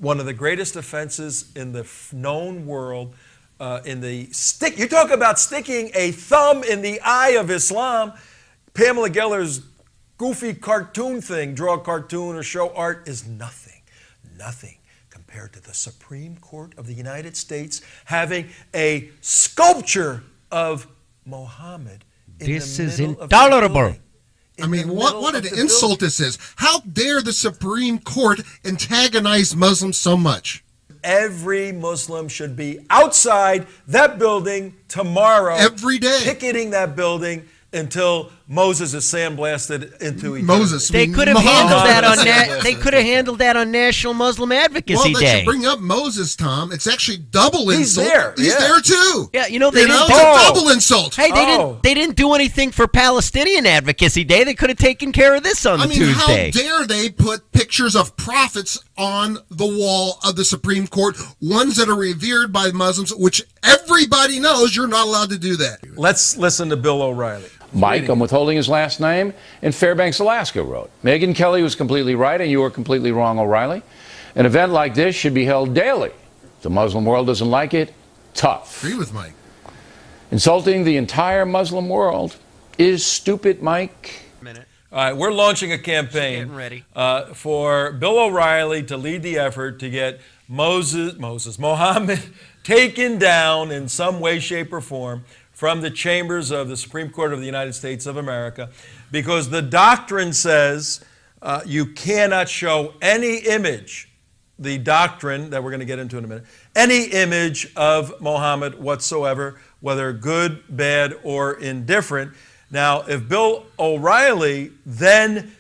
one of the greatest offenses in the known world. You talk about sticking a thumb in the eye of Islam. Pamela Geller's goofy cartoon thing, draw a cartoon or show art, is nothing compared to the Supreme Court of the United States having a sculpture of Muhammad in this the is middle intolerable. Of the I mean, what an insult this is. How dare the Supreme Court antagonize Muslims so much? Every Muslim should be outside that building tomorrow. Every day. Picketing that building until Moses is sandblasted into eternity. Moses. They could have handled that on they could have handled that on National Muslim Advocacy Well, Day. should bring up Moses, Tom. It's actually double insult. there. He's there too. Yeah, you know they didn't. It's a double insult. Hey, they didn't do anything for Palestinian Advocacy Day. They could have taken care of this on Tuesday. How dare they put pictures of prophets on the wall of the Supreme Court, ones that are revered by Muslims, which everybody knows you're not allowed to do that. Let's listen to Bill O'Reilly. Mike, I'm withholding his last name, in Fairbanks, Alaska, wrote, Megyn Kelly was completely right and you were completely wrong, O'Reilly. An event like this should be held daily. If the Muslim world doesn't like it, tough. Agree with Mike. Insulting the entire Muslim world is stupid, Mike. All right, we're launching a campaign for Bill O'Reilly to lead the effort to get Mohammed taken down in some way, shape, or form from the chambers of the Supreme Court of the United States of America, because the doctrine says you cannot show any image, the doctrine that we're going to get into in a minute, any image of Muhammad whatsoever, whether good, bad, or indifferent. Now, if Bill O'Reilly then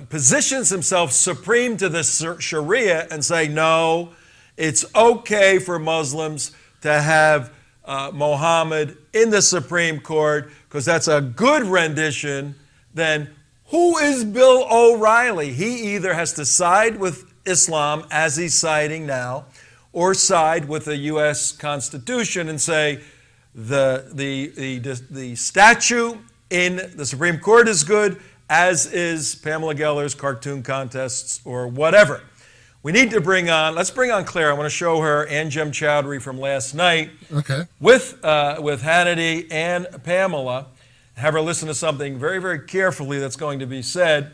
positions himself supreme to the Sharia and say, no, it's okay for Muslims to have Muhammad in the Supreme Court because that's a good rendition, then who is Bill O'Reilly? He either has to side with Islam, as he's siding now, or side with the U.S. Constitution and say the statue in the Supreme Court is good, as is Pamela Geller's cartoon contests or whatever. We need to let's bring on Claire. I want to show her Anjem Choudary from last night with Hannity and Pamela. Have her listen to something very, very carefully that's going to be said.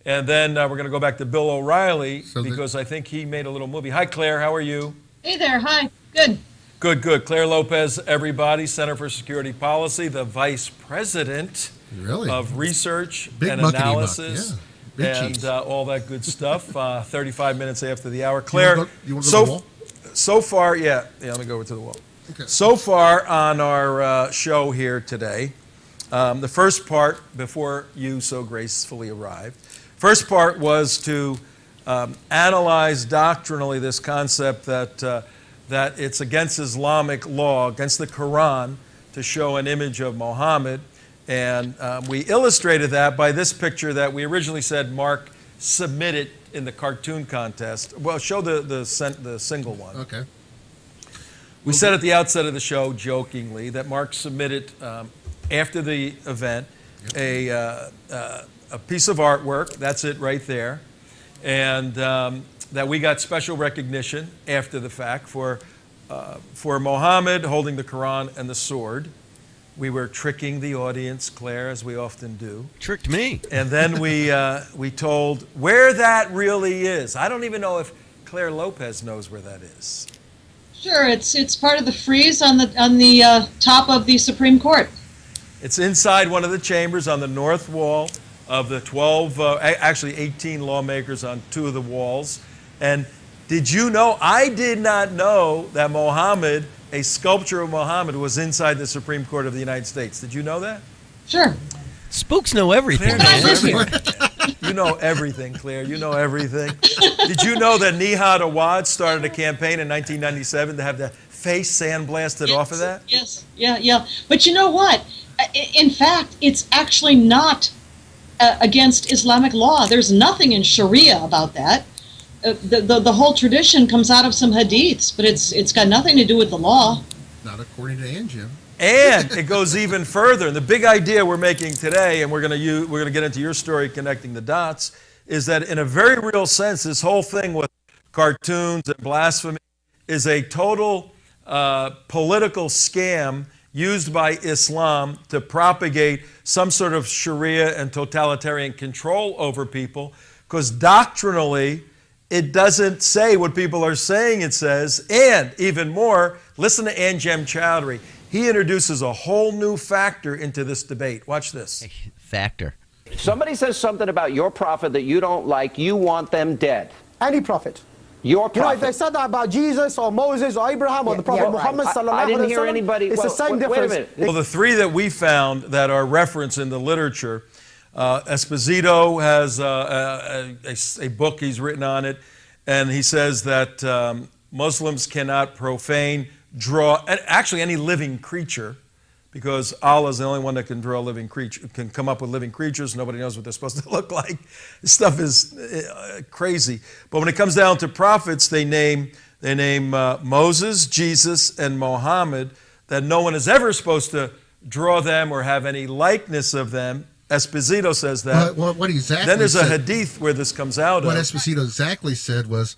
And then we're going to go back to Bill O'Reilly because I think he made a little movie. Hi, Claire. How are you? Hey there. Hi. Good. Good, good. Claire Lopez, everybody, Center for Security Policy, the Vice President of Research and Analysis. And all that good stuff. 35 minutes after the hour. Claire, you want to go to the wall? So far, yeah, let me go over to the wall. Okay. So far on our show here today, the first part, before you so gracefully arrived, first part was to analyze doctrinally this concept that it's against Islamic law, against the Quran, to show an image of Muhammad. And we illustrated that by this picture that we originally said Mark submitted in the cartoon contest. Well, show the single one. Okay. We said at the outset of the show, jokingly, that Mark submitted after the event a piece of artwork. That's it right there. And that we got special recognition after the fact for Muhammad holding the Quran and the sword. We were tricking the audience, Claire, as we often do. Tricked me. And then we told where that really is. I don't even know if Claire Lopez knows where that is. Sure, it's part of the frieze on the top of the Supreme Court. It's inside one of the chambers on the north wall of the 12, actually 18 lawmakers on 2 of the walls. And did you know, I did not know that Muhammad, a sculpture of Muhammad, was inside the Supreme Court of the United States. Did you know that? Sure. Spooks know everything. You know everything, Claire. You know everything. Did you know that Nihad Awad started a campaign in 1997 to have the face sandblasted off of that? Yes. Yeah. But you know what? In fact, it's actually not against Islamic law. There's nothing in Sharia about that. The whole tradition comes out of some hadiths, but it's got nothing to do with the law. Not according to Anjem. And it goes even further. And the big idea we're making today, and we're going to get into your story connecting the dots, is that in a very real sense, this whole thing with cartoons and blasphemy is a total political scam used by Islam to propagate some sort of Sharia and totalitarian control over people, because doctrinally it doesn't say what people are saying it says. And even more, listen to Anjem Choudary. He introduces a whole new factor into this debate. Watch this. Factor. Somebody says something about your prophet that you don't like, you want them dead. Any prophet. Your prophet. You know, if they said that about Jesus or Moses or Abraham or the Prophet Muhammad sallallahu I didn't alaihi hear wasallam, anybody. it's the same difference. Wait a minute. Well, the three that we found that are referenced in the literature, Esposito has a book he's written on it, and he says that Muslims cannot profane, draw, and actually any living creature, because Allah is the only one that can draw living creature, can come up with living creatures. Nobody knows what they're supposed to look like. This stuff is crazy. But when it comes down to prophets, they name Moses, Jesus, and Mohammed, that no one is ever supposed to draw them or have any likeness of them. Esposito says that. What exactly then there's said, a hadith where this comes out what of. Esposito exactly said was,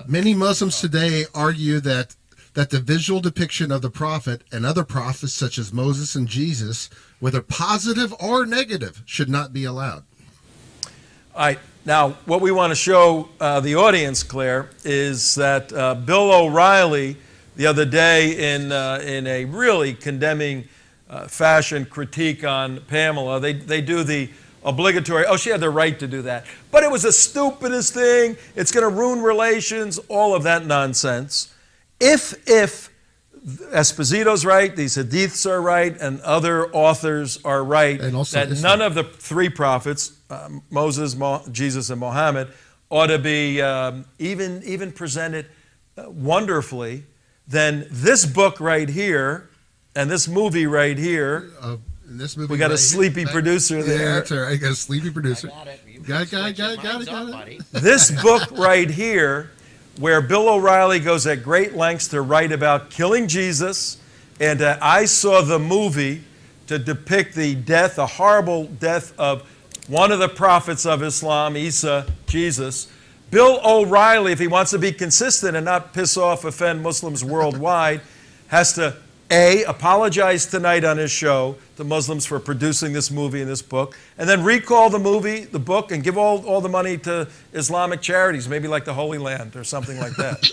many Muslims today argue that the visual depiction of the prophet and other prophets such as Moses and Jesus, whether positive or negative, should not be allowed. All right. Now, what we want to show the audience, Claire, is that Bill O'Reilly, the other day in a really condemning fashion critique on Pamela, they do the obligatory, oh, she had the right to do that. But it was the stupidest thing. It's going to ruin relations, all of that nonsense. If Esposito's right, these hadiths are right, and other authors are right, and also that none of the three prophets, Moses, Jesus, and Mohammed, ought to be even presented wonderfully, then this book right here and this movie right here, we got a sleepy producer there. Yeah, that's all right. I got a sleepy producer. Got it. This book right here, where Bill O'Reilly goes at great lengths to write about killing Jesus, and I saw the movie to depict the horrible death of one of the prophets of Islam, Isa, Jesus. Bill O'Reilly, if he wants to be consistent and not offend Muslims worldwide, has to A, apologize tonight on his show to Muslims for producing this movie and this book, and then recall the book, and give all the money to Islamic charities, maybe like the Holy Land or something like that.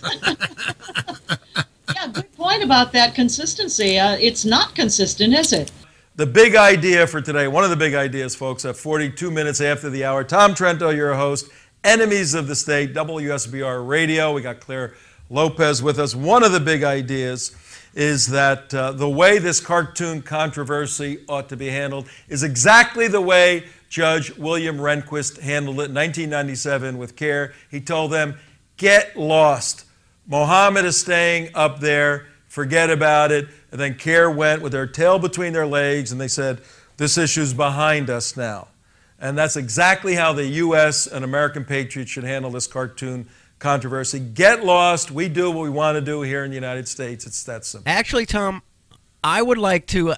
Yeah, good point about that consistency. It's not consistent, is it? The big idea for today, one of the big ideas, folks, at 42 minutes after the hour. Tom Trento, your host, Enemies of the State, WSBR Radio. We got Claire Lopez with us. One of the big ideas is that the way this cartoon controversy ought to be handled is exactly the way Judge William Rehnquist handled it in 1997 with CARE. He told them, get lost. Mohammed is staying up there. Forget about it. And then CARE went with their tail between their legs, and they said, this issue's behind us now. And that's exactly how the U.S. and American patriots should handle this cartoon controversy. Get lost. We do what we want to do here in the United States. It's that simple. Actually, Tom, I would like to,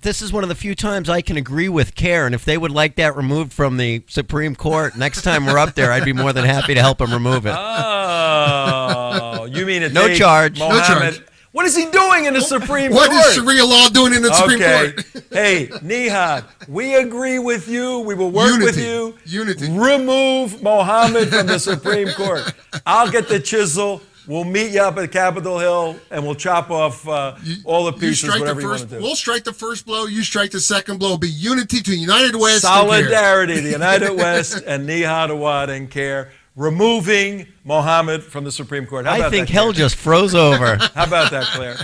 this is one of the few times I can agree with CARE, and if they would like that removed from the Supreme Court, next time we're up there, I'd be more than happy to help them remove it. Oh, you mean it? No charge. Mohammed, no charge. What is he doing in the Supreme What Court? is Sharia law doing in the Supreme Court? Hey, Nihad, we agree with you. We will work with you. Unity. Remove Mohammed from the Supreme Court. I'll get the chisel. We'll meet you up at Capitol Hill, and we'll chop off all the pieces, whatever you want to do. We'll strike the first blow. You strike the second blow. It'll be unity to the United West. Solidarity, the United West, and Nihad Awad and CARE. Removing Mohammed from the Supreme Court. How about I think that, hell Claire? just froze over. How about that, Claire?